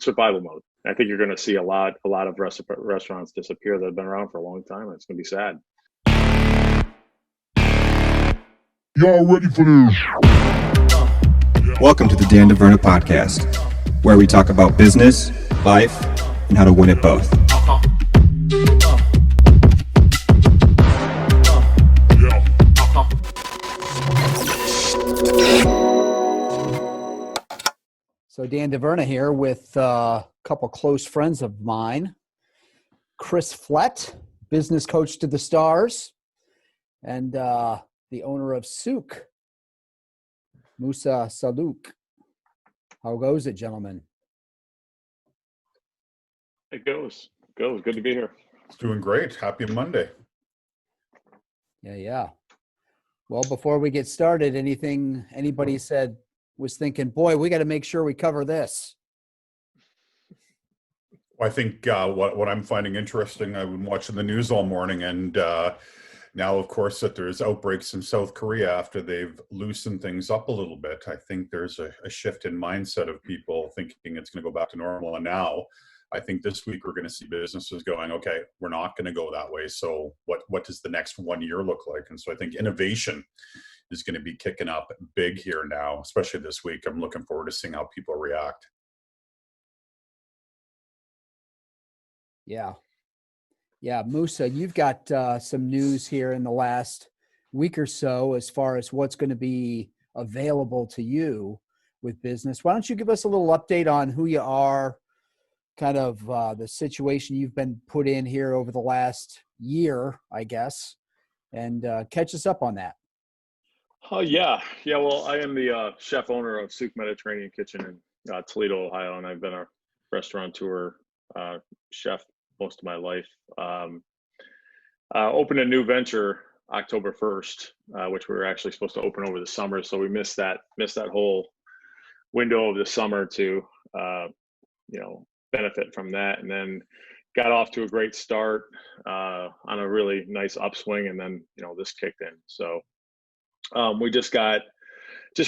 survival mode. I think you're going to see a lot of restaurants disappear that have been around for a long time. And it's going to be sad. Y'all ready for this? Welcome to the DeVerna podcast, where we talk about business, life, and how to win it both. So Dan DeVerna here with a couple close friends of mine, Chris Flett, business coach to the stars, and the owner of Souk, Moussa Salloukh. How goes it, gentlemen? It goes. Good to be here. It's doing great. Happy Monday. Yeah. Well, before we get started, anything anybody was thinking, boy, we got to make sure we cover this? I think what I'm finding interesting, I've been watching the news all morning, and now, of course, that there's outbreaks in South Korea after they've loosened things up a little bit. I think there's a shift in mindset of people thinking it's going to go back to normal. And now I think this week we're going to see businesses going, okay, we're not going to go that way. So what does the next 1 year look like? And so I think innovation is going to be kicking up big here now, especially this week. I'm looking forward to seeing how people react. Yeah, Moussa, you've got some news here in the last week or so as far as what's going to be available to you with business. Why don't you give us a little update on who you are, kind of the situation you've been put in here over the last year, I guess, and catch us up on that. Yeah. Well, I am the chef owner of Souk Mediterranean Kitchen in Toledo, Ohio, and I've been a restaurateur chef most of my life. Opened a new venture October 1st, which we were actually supposed to open over the summer. So we missed that whole window of the summer to, benefit from that. And then got off to a great start on a really nice upswing. And then, this kicked in. So we just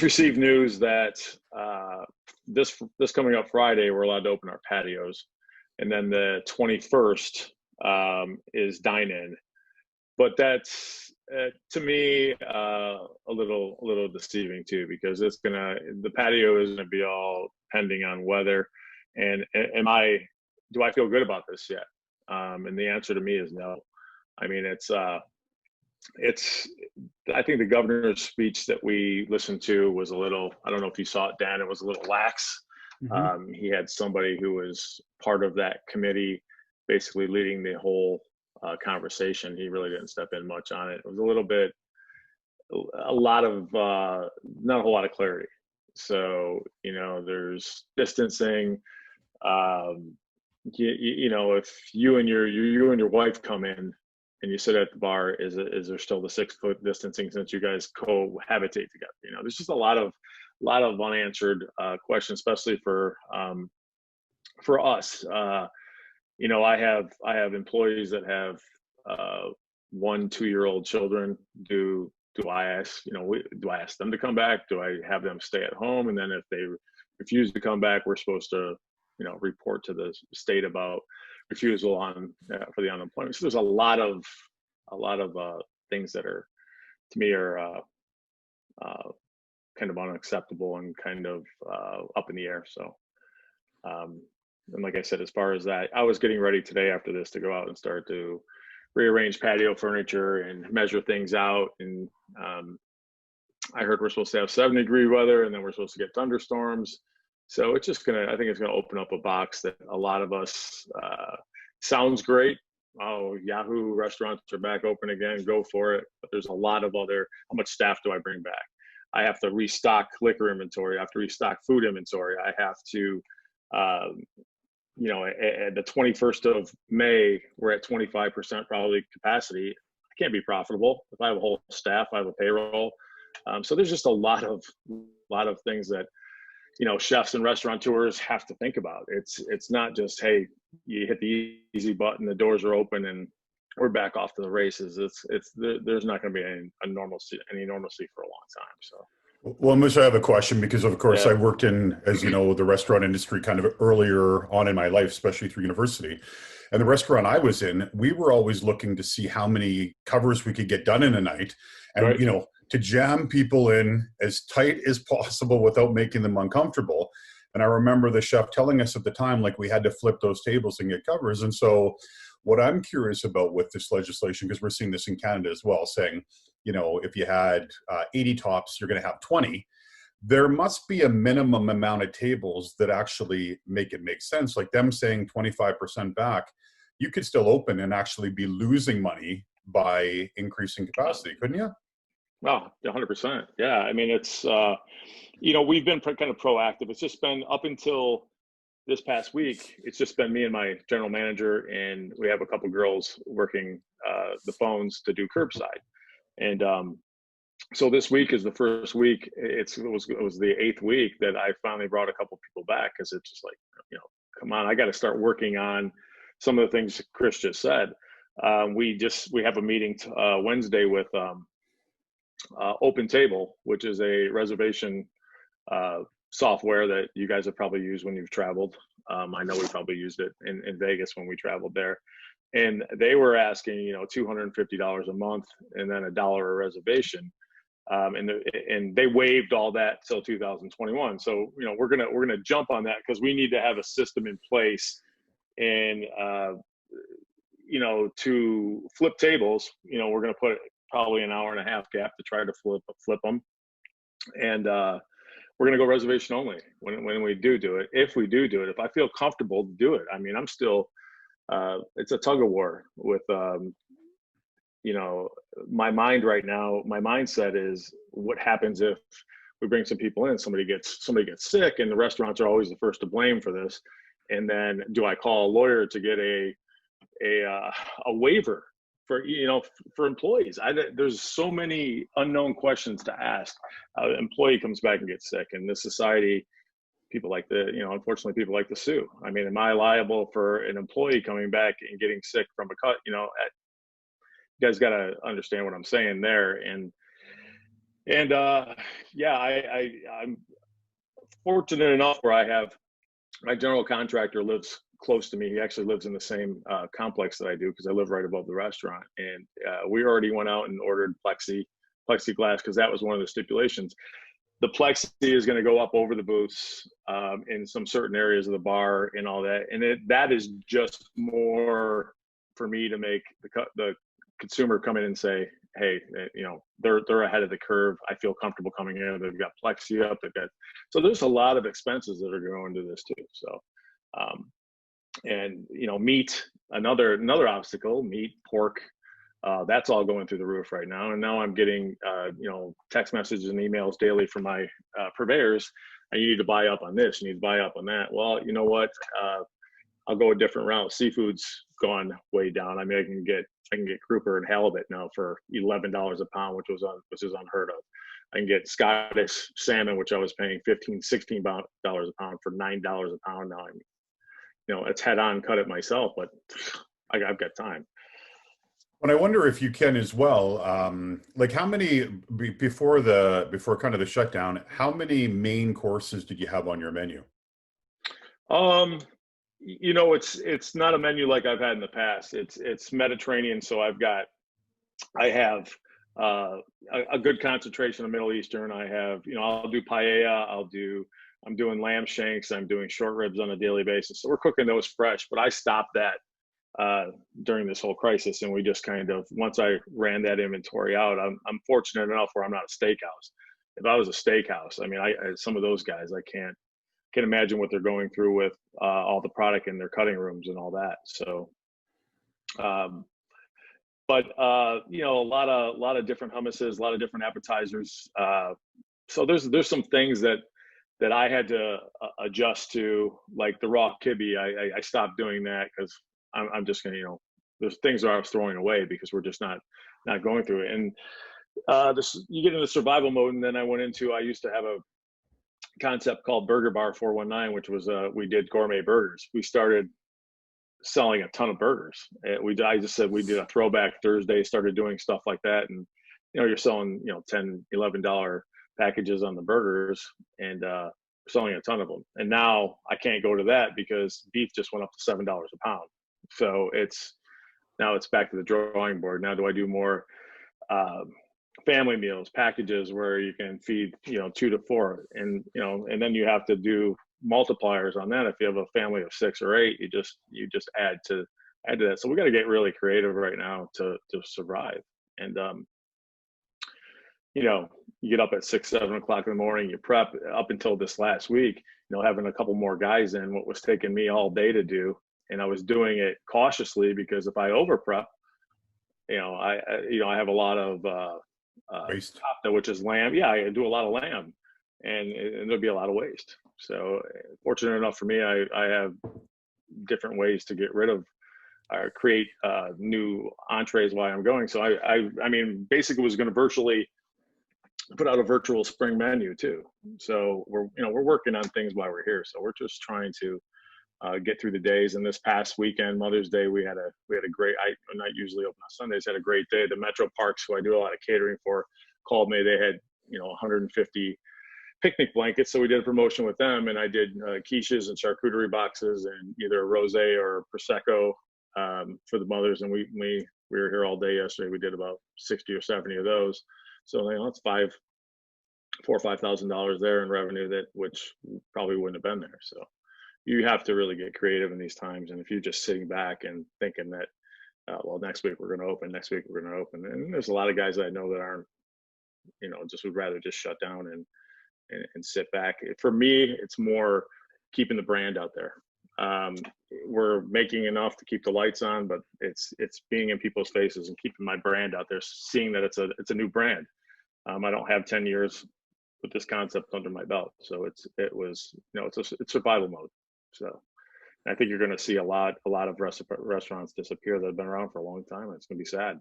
received news that this coming up Friday, we're allowed to open our patios. And then the 21st is dine-in, but that's to me a little deceiving too, because the patio is gonna be all pending on weather. And do I feel good about this yet? And the answer to me is no. I mean, I think the governor's speech that we listened to was a little, I don't know if you saw it, Dan, it was a little lax. Mm-hmm. He had somebody who was part of that committee basically leading the whole conversation. He really didn't step in much on it. It was not a whole lot of clarity. So, there's distancing. If you and your wife come in and you sit at the bar, is there still the 6 foot distancing since you guys cohabitate together? There's just a lot of unanswered questions, especially for us. I have employees that have 1-2-year-old children. Do I ask them to come back? Do I have them stay at home? And then if they refuse to come back, we're supposed to report to the state about refusal for the unemployment. So there's a lot of things that are, to me, are kind of unacceptable and kind of up in the air. So, and like I said, as far as that, I was getting ready today after this to go out and start to rearrange patio furniture and measure things out. And I heard we're supposed to have 70-degree weather, and then we're supposed to get thunderstorms. So it's just I think it's gonna open up a box that a lot of us sounds great. Oh, Yahoo restaurants are back open again, go for it. But there's a lot of how much staff do I bring back? I have to restock liquor inventory. I have to restock food inventory. I have to, at the 21st of May, we're at 25% probably capacity. I can't be profitable if I have a whole staff, I have a payroll. So there's just a lot of things that, chefs and restaurateurs have to think about. It's not just, hey, you hit the easy button, the doors are open, and we're back off to the races. There's not going to be any normalcy for a long time. So Well, Moussa, I have a question because, of course, Yeah. I worked in, as you know, the restaurant industry kind of earlier on in my life, especially through university. And the restaurant I was in, we were always looking to see how many covers we could get done in a night, and Right. to jam people in as tight as possible without making them uncomfortable. And I remember the chef telling us at the time, like, we had to flip those tables and get covers. And so, what I'm curious about with this legislation, because we're seeing this in Canada as well, saying, if you had 80 tops, you're going to have 20. There must be a minimum amount of tables that actually make it make sense. Like them saying 25% back, you could still open and actually be losing money by increasing capacity, couldn't you? Oh, 100%. Yeah. I mean, it's, we've been kind of proactive. It's just been up until this past week, it's just been me and my general manager, and we have a couple girls working the phones to do curbside. And so this week is the first week. It was the 8th week that I finally brought a couple people back, because it's just like, come on, I got to start working on some of the things Chris just said. We have a meeting Wednesday with Open Table, which is a reservation software that you guys have probably used when you've traveled. I know we probably used it in Vegas when we traveled there. And they were asking, $250 a month and then $1 a reservation. And they waived all that till 2021. So, we're gonna jump on that, because we need to have a system in place. And to flip tables, we're gonna put probably an hour and a half gap to try to flip them. And we're going to go reservation only when we do it. If we do it, if I feel comfortable to do it, I mean, I'm still, it's a tug of war with, my mind right now. My mindset is, what happens if we bring some people in, somebody gets sick, and the restaurants are always the first to blame for this. And then do I call a lawyer to get a waiver for employees? There's so many unknown questions to ask. Employee comes back and gets sick, and this society, people like unfortunately, people like to sue. I mean, am I liable for an employee coming back and getting sick from a cut? You guys got to understand what I'm saying there. And I'm fortunate enough where I have my general contractor lives close to me. He actually lives in the same complex that I do, because I live right above the restaurant. And we already went out and ordered plexiglass, because that was one of the stipulations. The plexi is going to go up over the booths in some certain areas of the bar and all that. And that is just more for me to make the consumer come in and say, hey, they're ahead of the curve. I feel comfortable coming in. They've got plexi up. So there's a lot of expenses that are going into this too. So, and meat, another obstacle, meat, pork, that's all going through the roof right now. And now I'm getting, text messages and emails daily from my purveyors. You need to buy up on this. You need to buy up on that. Well, you know what? I'll go a different route. Seafood's gone way down. I mean, I can get grouper and halibut now for $11 a pound, which is unheard of. I can get Scottish salmon, which I was paying $15, $16 a pound, for $9 a pound now. It's head on, cut it myself, but I've got time. But I wonder if you can as well, like how many, before kind of the shutdown, how many main courses did you have on your menu? It's not a menu like I've had in the past. It's Mediterranean. So I have a good concentration of Middle Eastern. I have, I'll do paella. I'm doing lamb shanks. I'm doing short ribs on a daily basis. So we're cooking those fresh, but I stopped that during this whole crisis. And we just kind of, once I ran that inventory out, I'm fortunate enough where I'm not a steakhouse. If I was a steakhouse, I mean, some of those guys, I can't imagine what they're going through with all the product in their cutting rooms and all that. So, but a lot of different hummuses, a lot of different appetizers. So there's some things that I had to adjust to, like the raw kibbe. I stopped doing that because I'm just gonna, there's things that I was throwing away because we're just not going through it. And you get into survival mode, and then I used to have a concept called Burger Bar 419, which was we did gourmet burgers. We started selling a ton of burgers. I just said we did a throwback Thursday, started doing stuff like that, and you're selling $10, $11 packages on the burgers, and selling a ton of them. And now I can't go to that because beef just went up to $7 a pound. So now it's back to the drawing board. Now, do I do more family meals, packages where you can feed 2 to 4, and and then you have to do multipliers on that. If you have a family of 6 or 8, you just add to that. So we got to get really creative right now to survive. And you get up at 6, 7 o'clock in the morning, you prep. Up until this last week, having a couple more guys in, what was taking me all day to do, and I was doing it cautiously, because if I over prep, I have a lot of Waste. kofta, which is lamb. Yeah, I do a lot of lamb, and there'll be a lot of waste. So fortunate enough for me, I have different ways to get rid of or create new entrees while I'm going. So I mean, basically was going to virtually put out a virtual spring menu too. So we're working on things while we're here. So we're just trying to get through the days. And this past weekend, Mother's Day, we had a great, I'm not usually open on Sundays, had a great day. The Metro Parks, who I do a lot of catering for, called me. They had 150 picnic blankets, so we did a promotion with them, and I did quiches and charcuterie boxes and either a rosé or prosecco for the mothers. And we were here all day yesterday. We did about 60 or 70 of those. So it's $4,000 or $5,000 there in revenue, which probably wouldn't have been there. So you have to really get creative in these times. And if you're just sitting back and thinking that, well, next week we're going to open, and there's a lot of guys that I know that aren't, just would rather just shut down and sit back. For me, it's more keeping the brand out there. We're making enough to keep the lights on, but it's being in people's faces and keeping my brand out there, seeing that it's a new brand. I don't have 10 years with this concept under my belt, so it's survival mode. So I think you're going to see a lot of restaurants disappear that have been around for a long time, and it's going to be sad.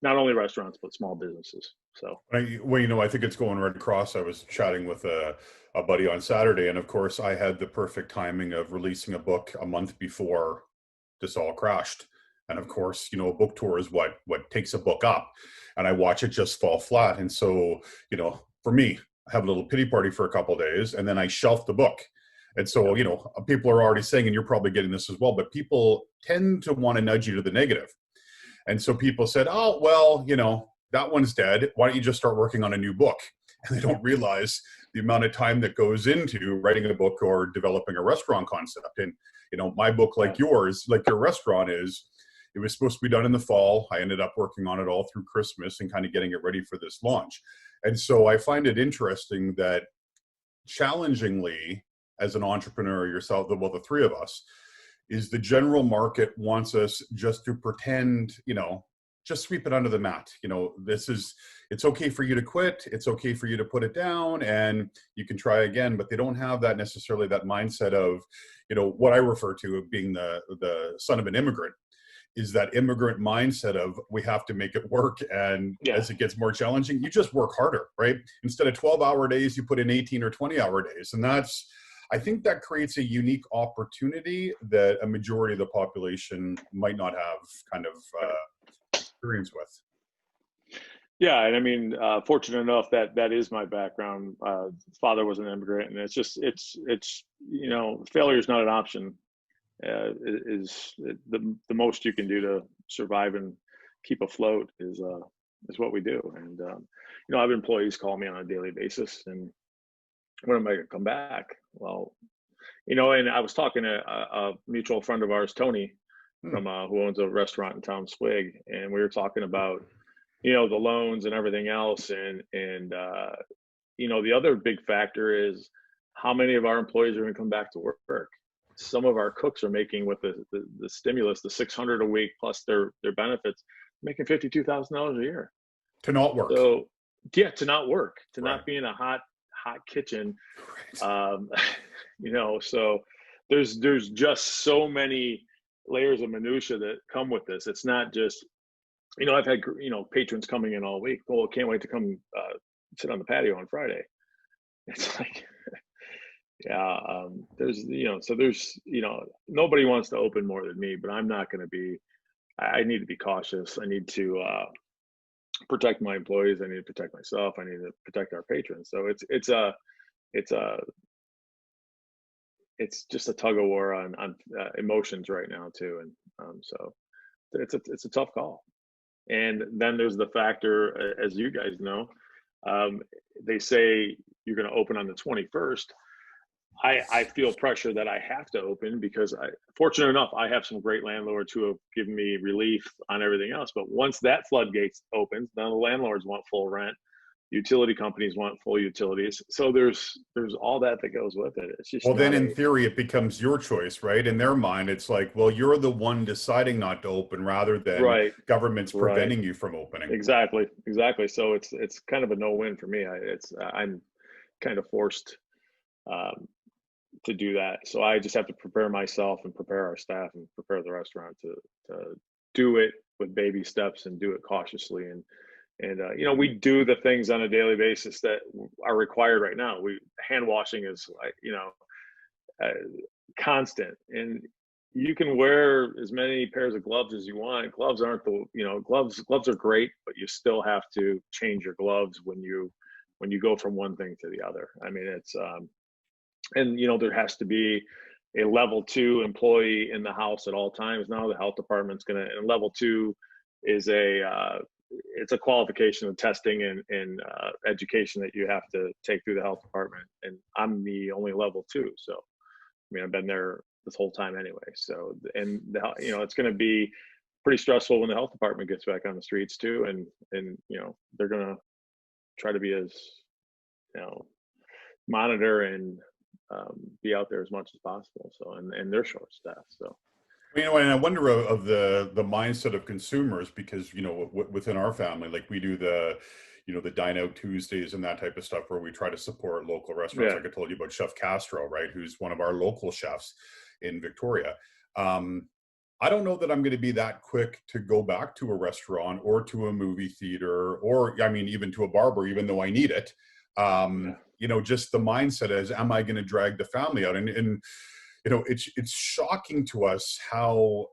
Not only restaurants, but small businesses. So, well, I think it's going right across. I was chatting with a buddy on Saturday, and of course, I had the perfect timing of releasing a book a month before this all crashed. And of course, a book tour is what takes a book up, and I watch it just fall flat. And so, for me, I have a little pity party for a couple of days, and then I shelf the book. And so, people are already saying, and you're probably getting this as well, but people tend to want to nudge you to the negative. And so people said, oh, well, that one's dead. Why don't you just start working on a new book? And they don't realize the amount of time that goes into writing a book or developing a restaurant concept. And, my book, like yours, like your restaurant is, it was supposed to be done in the fall. I ended up working on it all through Christmas and kind of getting it ready for this launch. And so I find it interesting that, challengingly, as an entrepreneur yourself, the three of us, is the general market wants us just to pretend, just sweep it under the mat. It's okay for you to quit. It's okay for you to put it down and you can try again, but they don't have that necessarily that mindset of, what I refer to as being the son of an immigrant, is that immigrant mindset of we have to make it work. And as it gets more challenging, you just work harder, right? Instead of 12-hour days, you put in 18 or 20-hour days. And I think that creates a unique opportunity that a majority of the population might not have kind of experience with. Yeah, and I mean, fortunate enough that is my background. Father was an immigrant, and it's failure is not an option. Is the most you can do to survive and keep afloat is what we do. And I have employees call me on a daily basis, and when am I going to come back? Well, and I was talking to a mutual friend of ours, Tony, from who owns a restaurant in town, Swig, and we were talking about, the loans and everything else, and the other big factor is how many of our employees are going to come back to work. Some of our cooks are making, with the stimulus, the $600 a week plus their benefits, making $52,000 a year to not work. So to not work, to Right. not be in a hot kitchen. Right. So there's just so many layers of minutia that come with this. It's not just, I've had, patrons coming in all week. Oh, can't wait to come sit on the patio on Friday. It's like, there's nobody wants to open more than me, but I'm not going to be, I need to be cautious. I need to protect my employees. I need to protect myself. I need to protect our patrons. So it's a it's just a tug of war on emotions right now too, and so it's a tough call. And then there's the factor, as you guys know, um, they say you're going to open on the 21st. I feel pressure that I have to open because fortunate enough, I have some great landlords who have given me relief on everything else. But once that floodgates opens, then the landlords want full rent, utility companies want full utilities. So there's all that goes with it. It's just Well, then not in theory, it becomes your choice, right? In their mind, it's like, well, you're the one deciding not to open rather than right, government's right. preventing you from opening. Exactly. So it's kind of a no-win for me. I'm kind of forced um, to do that. So I just have to prepare myself and prepare our staff and prepare the restaurant to do it with baby steps and do it cautiously. And you know, we do the things on a daily basis that are required right now. Hand washing is like, you know, constant, and you can wear as many pairs of gloves as you want. Gloves aren't the, you know, gloves are great, but you still have to change your gloves when you go from one thing to the other. I mean, it's and you know, there has to be a level 2 employee in the house at all times. Now the health department's gonna, and level 2 is it's a qualification of testing and education that you have to take through the health department. And I'm the only level 2, so I mean, I've been there this whole time anyway. So, and you know, it's going to be pretty stressful when the health department gets back on the streets too. And you know, they're going to try to be as, you know, monitor and be out there as much as possible. So, and they're short staffed. So, You know, and I wonder of the mindset of consumers, because, you know, within our family, like we do the, you know, the Dine Out Tuesdays and that type of stuff where we try to support local restaurants. yeah, Like I told you about Chef Castro, right? Who's one of our local chefs in Victoria. I don't know that I'm going to be that quick to go back to a restaurant or to a movie theater, or, I mean, even to a barber, even though I need it. yeah, You know, just the mindset is, am I going to drag the family out? And you know, it's shocking to us how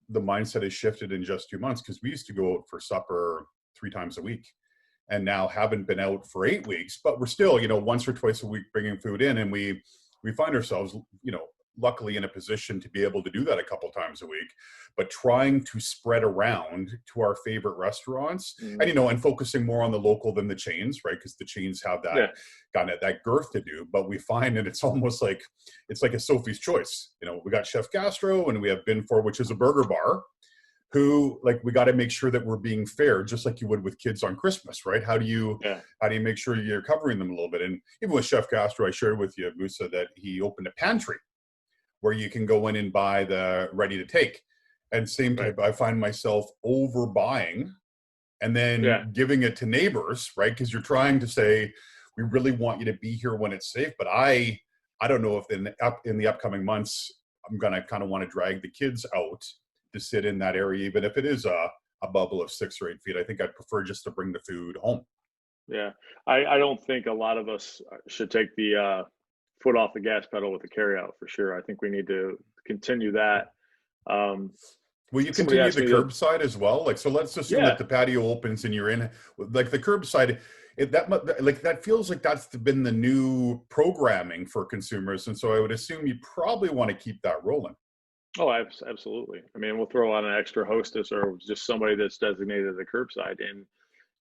the mindset has shifted in just 2 months, because we used to go out for supper 3 times a week, and now haven't been out for 8 weeks, but we're still, you know, once or twice a week bringing food in, and we find ourselves, you know, luckily in a position to be able to do that a couple times a week, but trying to spread around to our favorite restaurants, and, you know, and focusing more on the local than the chains, right? Because the chains have that yeah, kind of that girth to do, but we find that it's almost like it's like a Sophie's Choice. You know, we got Chef Castro and we have Bin For, which is a burger bar, who, like, we got to make sure that we're being fair, just like you would with kids on Christmas, right? How do you yeah, make sure you're covering them a little bit? And even with Chef Castro, I shared with you, Moussa, that he opened a pantry where you can go in and buy the ready to take. And same right, type, I find myself overbuying and yeah, then giving it to neighbors, right? Because you're trying to say, we really want you to be here when it's safe. But I don't know if in the upcoming months, I'm going to kind of want to drag the kids out to sit in that area, even if it is a bubble of 6 or 8 feet. I think I'd prefer just to bring the food home. yeah. I don't think a lot of us should take the foot off the gas pedal with the carryout for sure. I think we need to continue that. Um, Will you somebody continue asked the me that, curbside as well? Like, so let's assume that yeah, the patio opens and you're in, like the curbside, that feels like that's been the new programming for consumers. And so I would assume you probably want to keep that rolling. oh, absolutely. I mean, we'll throw on an extra hostess or just somebody that's designated as a curbside. And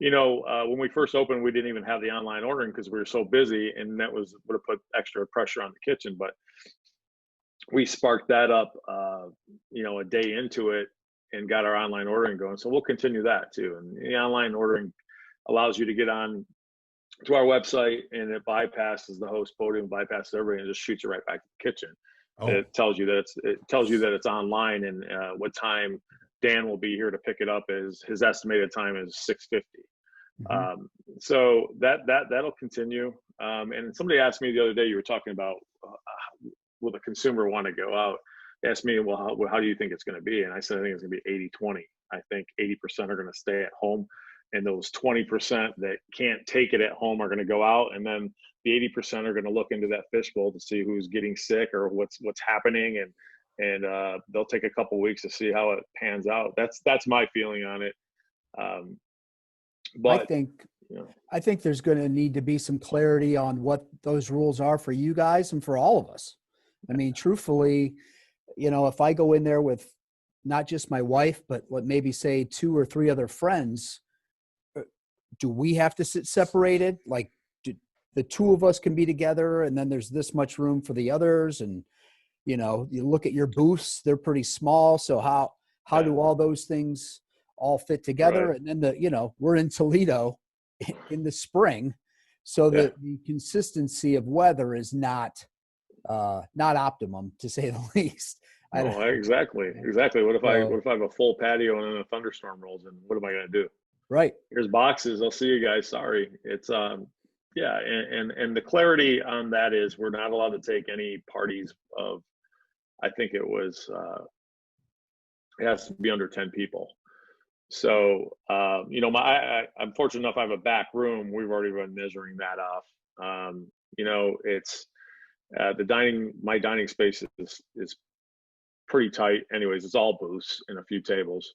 you know, when we first opened, we didn't even have the online ordering because we were so busy, and that would have put extra pressure on the kitchen. But we sparked that up, you know, a day into it, and got our online ordering going. So we'll continue that too. And the online ordering allows you to get on to our website, and it bypasses the host podium, bypasses everybody, and just shoots it right back to the kitchen. Oh, It tells you that it's online, and what time Dan will be here to pick it up. Is his estimated time is 6:50. Mhm. So that'll continue. And somebody asked me the other day, you were talking about, will the consumer want to go out? They asked me, well, how do you think it's going to be? And I said, I think it's going to be 80-20. I think 80% are going to stay at home, and those 20% that can't take it at home are going to go out. And then the 80% are going to look into that fishbowl to see who's getting sick or what's happening. And they'll take a couple weeks to see how it pans out. That's my feeling on it. Um, But think you know, I think there's going to need to be some clarity on what those rules are for you guys and for all of us. I mean, truthfully, if I go in there with not just my wife, but maybe say 2 or 3 other friends, do we have to sit separated? Like, the 2 of us can be together, and then there's this much room for the others. And, you look at your booths, they're pretty small. So how do all those things all fit together? Right. And then we're in Toledo in the spring, so that the consistency of weather is not optimum, to say the least. no, exactly. What if I have a full patio and then a thunderstorm rolls in? What am I going to do? Right. Here's boxes. I'll see you guys. Sorry. It's yeah, and the clarity on that is we're not allowed to take any parties of, I think it was it has to be under 10 people. So I'm fortunate enough I have a back room. We've already been measuring that off. It's my dining space is pretty tight. Anyways, it's all booths and a few tables.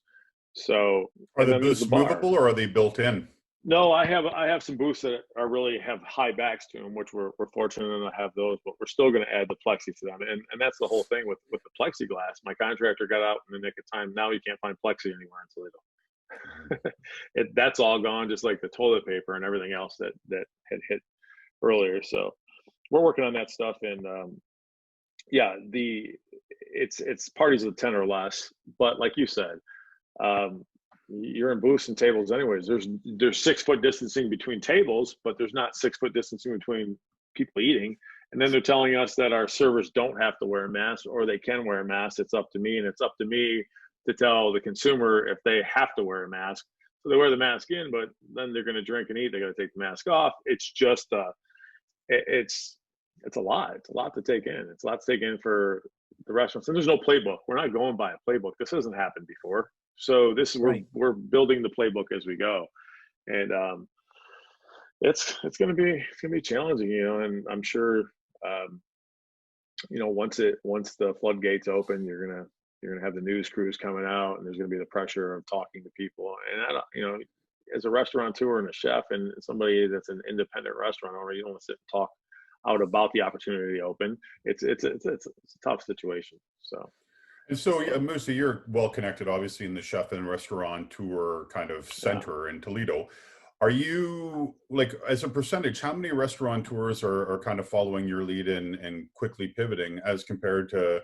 So Are and the then there's booths the bar. movable or are they built in? No, I have some booths that are really have high backs to them, which we're fortunate enough to have those, but we're still going to add the plexi to them. And that's the whole thing with the plexiglass. My contractor got out in the nick of time. Now you can't find plexi anywhere in Toledo. That's all gone, just like the toilet paper and everything else that had hit earlier. So we're working on that stuff. And it's parties of 10 or less. But like you said, you're in booths and tables anyways. There's 6 foot distancing between tables, but there's not 6 foot distancing between people eating. And then they're telling us that our servers don't have to wear a mask, or they can wear a mask. It's up to me, and it's up to me to tell the consumer if they have to wear a mask. So they wear the mask in, but then they're going to drink and eat. They got to take the mask off. It's just it's a lot. It's a lot to take in. It's a lot to take in for the restaurants. And there's no playbook. We're not going by a playbook. This hasn't happened before. So this is we're building the playbook as we go, and it's going to be challenging, and I'm sure once the floodgates open, you're gonna have the news crews coming out, and there's going to be the pressure of talking to people, and as a restaurateur and a chef and somebody that's an independent restaurant owner, you don't want to sit and talk out about the opportunity to open. It's a tough situation. And so, Moussa, you're well connected, obviously, in the chef and restaurateur kind of center in Toledo. Are you, like, as a percentage, how many restaurateurs are kind of following your lead and quickly pivoting, as compared to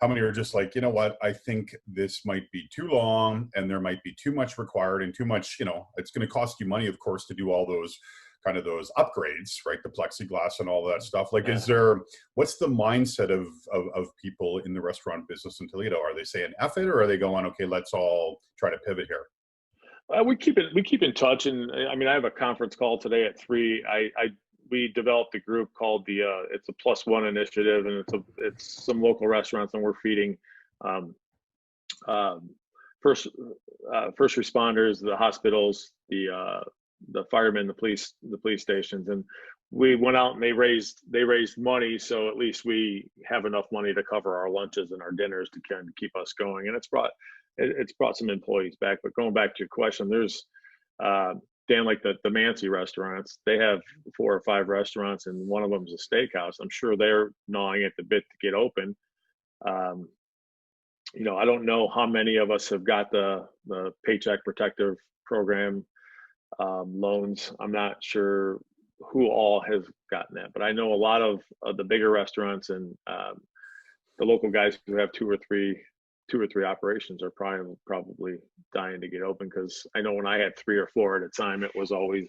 how many are just like, you know what, I think this might be too long and there might be too much required and too much, it's going to cost you money, of course, to do all those upgrades, right? The plexiglass and all that stuff. Like, what's the mindset of people in the restaurant business in Toledo? Are they saying F it, or are they going, okay, let's all try to pivot here? We keep in touch, and I mean, I have a conference call today at 3. We developed a group called it's a +1 initiative, and it's some local restaurants, and we're feeding first responders, the hospitals, the firemen, the police stations, and we went out and they raised money, so at least we have enough money to cover our lunches and our dinners to kind of keep us going. And it's brought some employees back. But going back to your question, there's Dan, like the Mancy restaurants, they have 4 or 5 restaurants, and one of them is a steakhouse. I'm sure they're gnawing at the bit to get open. I don't know how many of us have got the Paycheck Protective Program loans. I'm not sure who all has gotten that, but I know a lot of the bigger restaurants and the local guys who have 2 or 3 operations are probably dying to get open, because I know when I had 3 or 4 at a time, it was always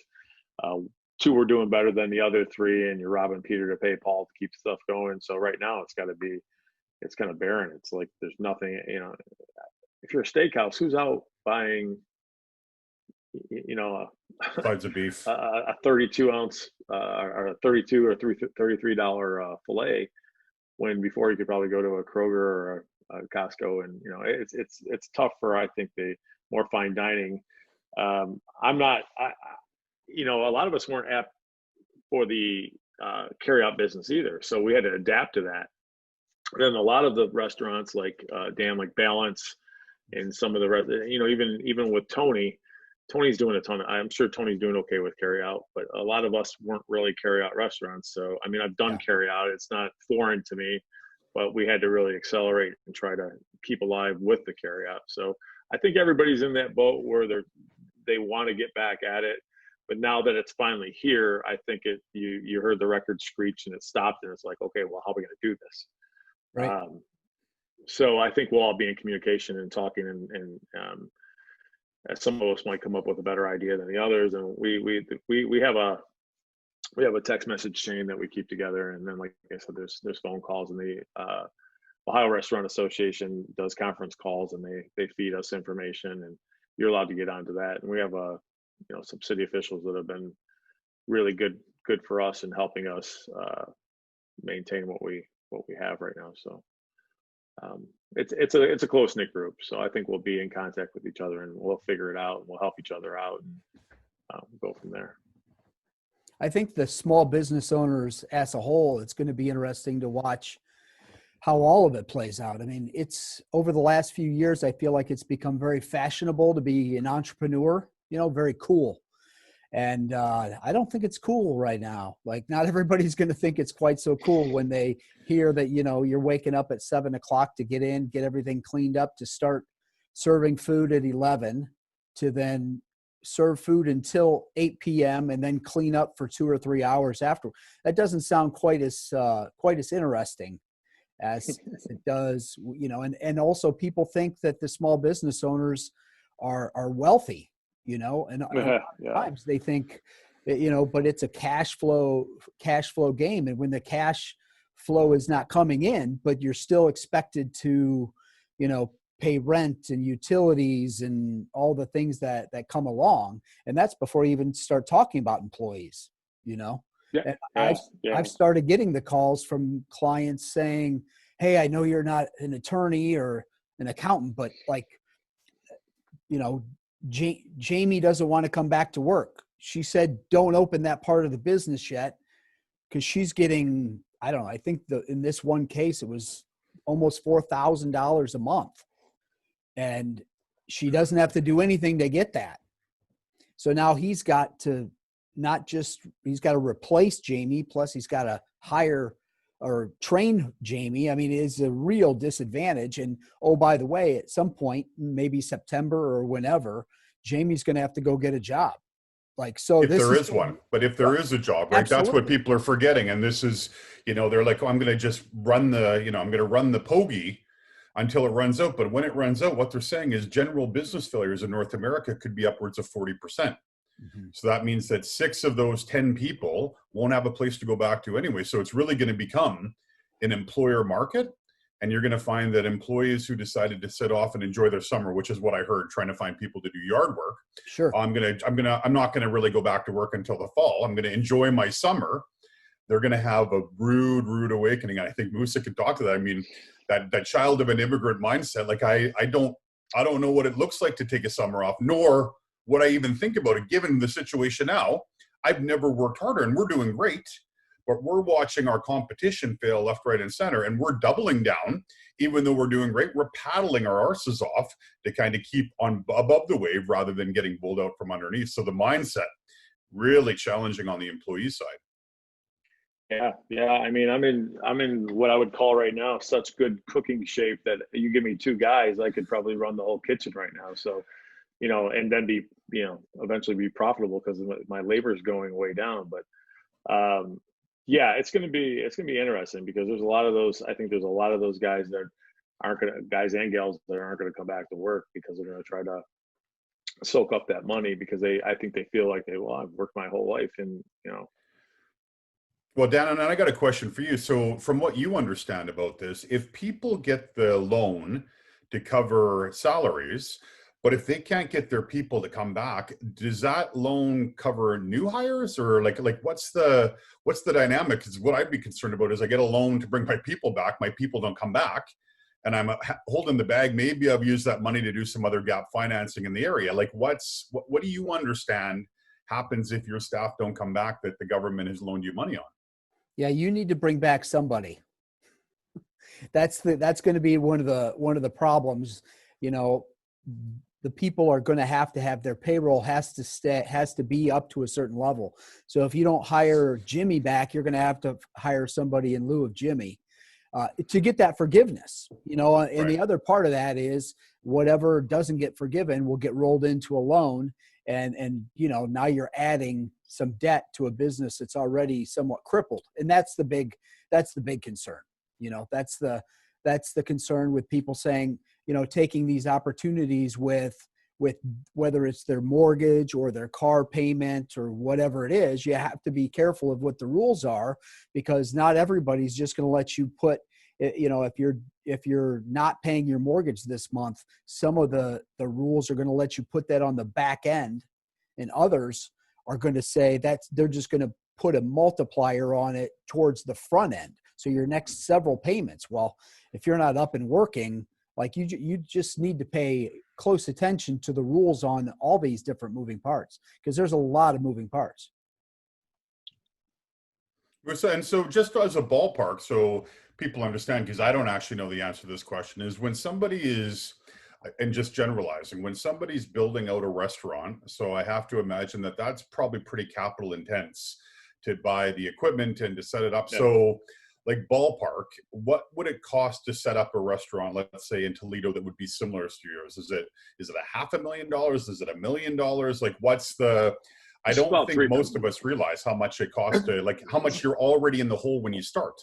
2 were doing better than the other 3, and you're robbing Peter to pay Paul to keep stuff going. So right now it's kind of barren. It's like there's nothing. If you're a steakhouse, who's out buying Sides of beef, a 32 ounce or a 32 or $33 fillet, when before you could probably go to a Kroger or a Costco, and it's tough for, I think, the more fine dining. A lot of us weren't apt for the carry out business either, so we had to adapt to that. Then a lot of the restaurants, like Dan, like Balance, and some of the even with Tony, Tony's doing a ton. I'm sure Tony's doing okay with carry out, but a lot of us weren't really carry out restaurants. So, I mean, I've done carry out. It's not foreign to me, but we had to really accelerate and try to keep alive with the carry out. So I think everybody's in that boat where they want to get back at it. But now that it's finally here, I think you heard the record screech and it stopped, and it's like, okay, well, how are we going to do this? Right. So I think we'll all be in communication and talking, and some of us might come up with a better idea than the others. And we have a text message chain that we keep together, and then, like I said, there's phone calls, and the Ohio Restaurant Association does conference calls, and they feed us information, and you're allowed to get onto that. And we have some city officials that have been really good for us in helping us maintain what we have right now. So it's a close knit group. So I think we'll be in contact with each other, and we'll figure it out, and we'll help each other out, and go from there. I think the small business owners as a whole, it's going to be interesting to watch how all of it plays out. I mean, it's over the last few years, I feel like it's become very fashionable to be an entrepreneur, very cool. And I don't think it's cool right now. Like, not everybody's going to think it's quite so cool when they hear that, you're waking up at 7:00 to get everything cleaned up, to start serving food at 11, to then serve food until 8 p.m. and then clean up for 2 or 3 hours after. That doesn't sound quite as interesting as it does, and also people think that the small business owners are wealthy, and times they think, but it's a cash flow game. And when the cash flow is not coming in, but you're still expected to, pay rent and utilities and all the things that come along. And that's before you even start talking about employees, And I've started getting the calls from clients saying, hey, I know you're not an attorney or an accountant, but Jamie doesn't want to come back to work. She said, don't open that part of the business yet, because she's getting, I don't know, I think in this one case, it was almost $4,000 a month. And she doesn't have to do anything to get that. So now he's got to replace Jamie, plus he's got to hire or train Jamie. I mean, it is a real disadvantage. And, oh, by the way, at some point, maybe September or whenever, Jamie's going to have to go get a job. Like, so if there is one, but if there is a job, right? Absolutely. That's what people are forgetting. And this is, they're like, oh, I'm going to just run I'm going to run the pogey until it runs out. But when it runs out, what they're saying is general business failures in North America could be upwards of 40%. Mm-hmm. So that means that 6 of those 10 people won't have a place to go back to anyway. So it's really going to become an employer market. And you're going to find that employees who decided to sit off and enjoy their summer, which is what I heard, trying to find people to do yard work. Sure. I'm not going to really go back to work until the fall. I'm going to enjoy my summer. They're going to have a rude awakening. And I think Moussa could talk to that. I mean, that child of an immigrant mindset, like I don't know what it looks like to take a summer off, nor would I even think about it given the situation now. I've never worked harder, and we're doing great, but we're watching our competition fail left, right, and center, and we're doubling down. Even though we're doing great, we're paddling our arses off to kind of keep on above the wave rather than getting pulled out from underneath. So the mindset really challenging on the employee side. Yeah. I mean, I'm in what I would call right now such good cooking shape that you give me 2 guys, I could probably run the whole kitchen right now. So, and then be, eventually be profitable because my labor is going way down. But it's going to be interesting because there's a lot of those. I think there's a lot of those guys that guys and gals that aren't going to come back to work because they're going to try to soak up that money because I think they feel like I've worked my whole life and Well, Dan, and I got a question for you. So from what you understand about this, if people get the loan to cover salaries, but if they can't get their people to come back, does that loan cover new hires, or like what's the dynamic? Because what I'd be concerned about is I get a loan to bring my people back, my people don't come back, and I'm holding the bag. Maybe I've used that money to do some other gap financing in the area. Like what do you understand happens if your staff don't come back that the government has loaned you money on? Yeah, you need to bring back somebody. That's going to be one of the problems. the people are going to have their payroll has to be up to a certain level. So if you don't hire Jimmy back, you're going to have to hire somebody in lieu of Jimmy to get that forgiveness, and Right. the other part of that is whatever doesn't get forgiven will get rolled into a loan. And now you're adding some debt to a business that's already somewhat crippled. And that's the big concern. That's the concern with people saying, taking these opportunities with whether it's their mortgage or their car payment or whatever it is. You have to be careful of what the rules are, because not everybody's just going to let you put, if you're not paying your mortgage this month, some of the rules are going to let you put that on the back end, and others are going to say that they're just going to put a multiplier on it towards the front end. So your next several payments. Well, if you're not up and working, like you just need to pay close attention to the rules on all these different moving parts, because there's a lot of moving parts. And so just as a ballpark, so people understand, because I don't actually know the answer to this question, is when somebody is, and just generalizing, when somebody's building out a restaurant, so I have to imagine that that's probably pretty capital intense to buy the equipment and to set it up. Yeah. So like ballpark, what would it cost to set up a restaurant, let's say in Toledo, that would be similar to yours? Is it $500,000? Is it $1 million? Like what's the, I don't think most of us realize how much it costs to, like how much you're already in the hole when you start.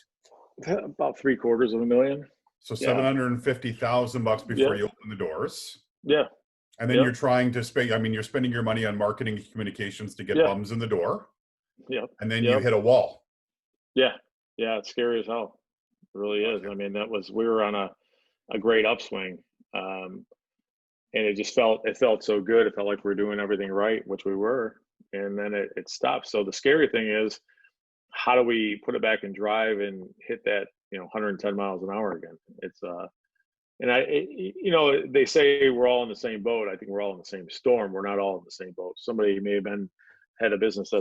About $750,000. So $750,000 before you open the doors. Yeah. And then you're trying to spend, you're spending your money on marketing and communications to get bums in the door. Yeah. And then you hit a wall. Yeah. Yeah. It's scary as hell. It really is. I mean, we were on a great upswing. And it just felt so good. It felt like we were doing everything right, which we were. And then it stopped. So the scary thing is, how do we put it back in drive and hit that, 110 miles an hour again? It's, they say we're all in the same boat. I think we're all in the same storm. We're not all in the same boat. Somebody may have had a business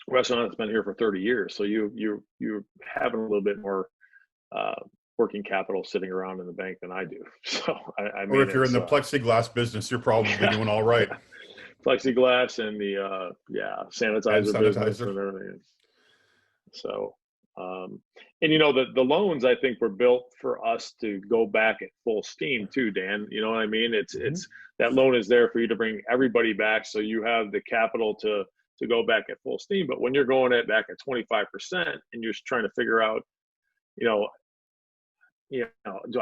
restaurant that's been here for 30 years. So you're having a little bit more working capital sitting around in the bank than I do. So I mean, or if you're in the plexiglass business, you're probably doing all right. Plexiglass and the sanitizer business and everything. So, the loans I think were built for us to go back at full steam too, Dan. You know what I mean? It's that loan is there for you to bring everybody back, so you have the capital to go back at full steam. But when you're going back at 25% and you're trying to figure out, do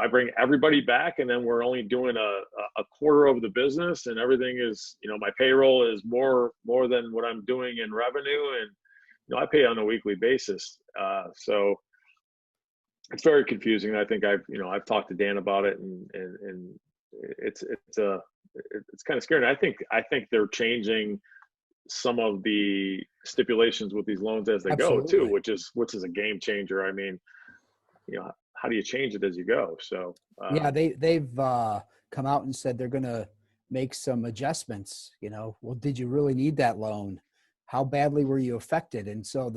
I bring everybody back and then we're only doing a quarter of the business and everything is, my payroll is more than what I'm doing in revenue, and I pay on a weekly basis. So it's very confusing. I think I've talked to Dan about it, and it's kind of scary. And I think they're changing some of the stipulations with these loans as they go too, which is a game changer. I mean, how do you change it as you go? So they've come out and said they're going to make some adjustments. Well, did you really need that loan? How badly were you affected? And so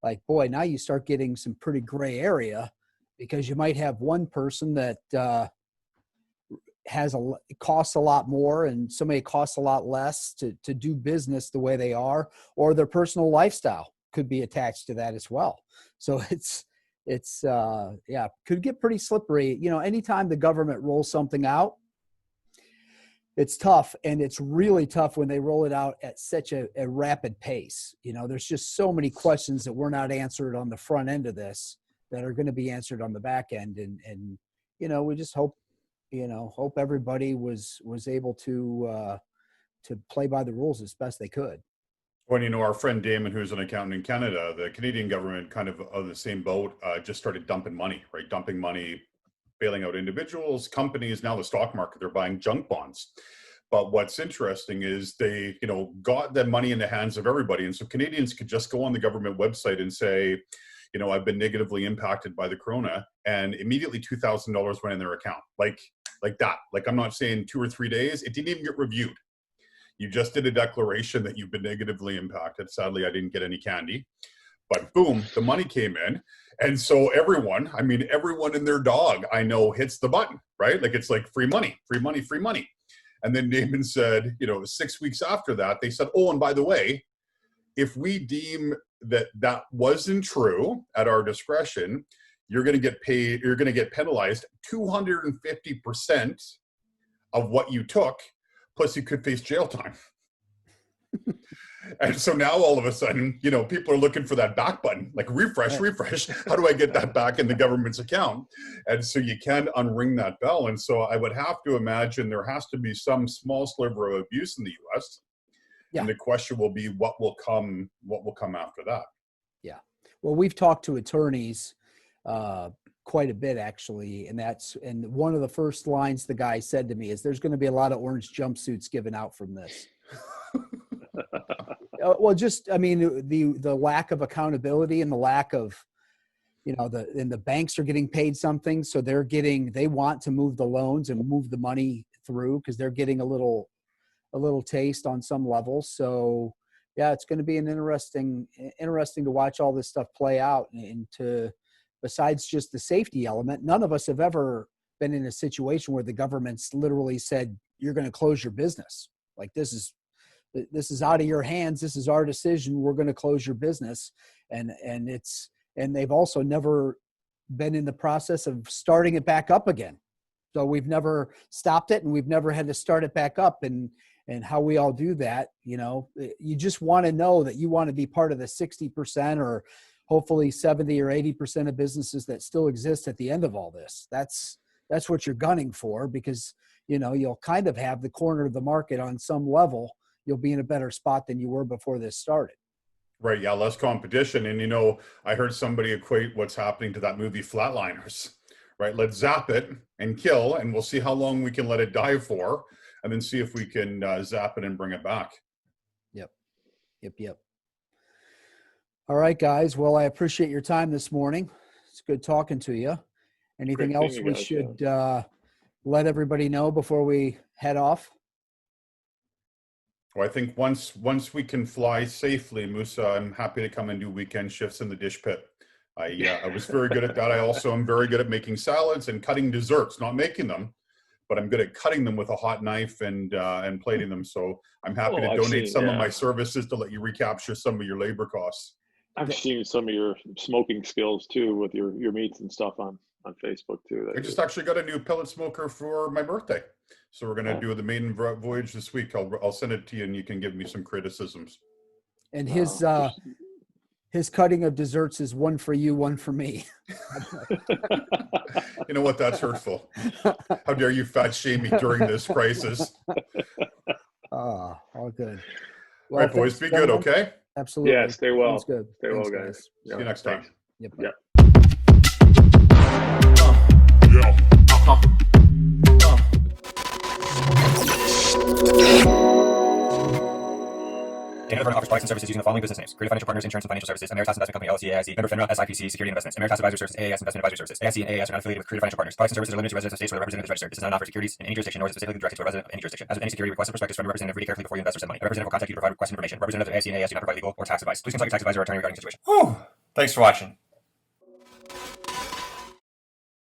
now you start getting some pretty gray area, because you might have one person that costs a lot more and somebody costs a lot less to do business the way they are, or their personal lifestyle could be attached to that as well. So could get pretty slippery. Anytime the government rolls something out, it's tough, and it's really tough when they roll it out at such a rapid pace. There's just so many questions that were not answered on the front end of this that are going to be answered on the back end. And we just hope everybody was able to play by the rules as best they could. When, our friend Damon, who's an accountant in Canada, the Canadian government kind of the same boat, just started dumping money, right? Dumping money, bailing out individuals, companies, now the stock market, they're buying junk bonds. But what's interesting is they, got the money in the hands of everybody. And so Canadians could just go on the government website and say, I've been negatively impacted by the corona, and immediately $2,000 went in their account. Like that. Like, I'm not saying 2 or 3 days. It didn't even get reviewed. You just did a declaration that you've been negatively impacted. Sadly, I didn't get any candy. But boom, the money came in. And so everyone and their dog I know hits the button, right? Like, it's like free money, free money, free money. And then Naaman said, 6 weeks after that, they said, oh, and by the way, if we deem that wasn't true at our discretion, you're going to get penalized 250% of what you took, plus you could face jail time. And so now all of a sudden, people are looking for that back button, like refresh. How do I get that back in the government's account? And so you can unring that bell. And so I would have to imagine there has to be some small sliver of abuse in the U.S. Yeah. And the question will be, what will come after that? Yeah. Well, we've talked to attorneys quite a bit, actually. And one of the first lines the guy said to me is, there's going to be a lot of orange jumpsuits given out from this. Well, the lack of accountability and the lack of, and the banks are getting paid something. So they want to move the loans and move the money through because they're getting a little taste on some level. So yeah, it's going to be interesting to watch all this stuff play out. And besides just the safety element, none of us have ever been in a situation where the government's literally said, you're going to close your business. Like, this is out of your hands. This is our decision. We're going to close your business. And they've also never been in the process of starting it back up again. So we've never stopped it, and we've never had to start it back up. And how we all do that, you just want to know that you want to be part of the 60% or hopefully 70 or 80% of businesses that still exist at the end of all this. That's what you're gunning for, because, you'll kind of have the corner of the market on some level. You'll be in a better spot than you were before this started. Right. Yeah. Less competition. And, I heard somebody equate what's happening to that movie Flatliners, right? Let's zap it and kill, and we'll see how long we can let it die for, and then see if we can zap it and bring it back. Yep. All right, guys. Well, I appreciate your time this morning. It's good talking to you. Anything else we should let everybody know before we head off? Well, I think once we can fly safely, Moussa, I'm happy to come and do weekend shifts in the dish pit. I was very good at that. I also am very good at making salads and cutting desserts, not making them, but I'm good at cutting them with a hot knife and plating them. So I'm happy to donate some of my services to let you recapture some of your labor costs. I've seen some of your smoking skills too with your meats and stuff on Facebook too. I just actually got a new pellet smoker for my birthday. So we're going to do the maiden voyage this week. I'll send it to you, and you can give me some criticisms. And his cutting of desserts is one for you, one for me. You know what? That's hurtful. How dare you fat shame me during this crisis? All good. Well, all right, boys, be good, okay? Absolutely. Yeah, stay well. Sounds good. Stay well, guys. See you next time. Yep. DeVerna offers products and services using the following business names: Creative Financial Partners, Insurance and Financial Services, Ameritas Investment Company, LLC, AIC, member FINRA, SIPC, Security Investments, Ameritas Advisory Services, AAS Investment Advisory Services. AIC and AAS are not affiliated with Creative Financial Partners. Products and services are limited to residents of states where the representative is registered. This is not an offer of securities in any jurisdiction, nor is it specifically directed to a resident of any jurisdiction. As with any security request and prospectus from a representative, read carefully before you invest or send money. A representative will contact you to provide requested information. Representatives of AIC and AAS do not provide legal or tax advice. Please consult your tax advisor or attorney regarding the situation. Thanks for watching.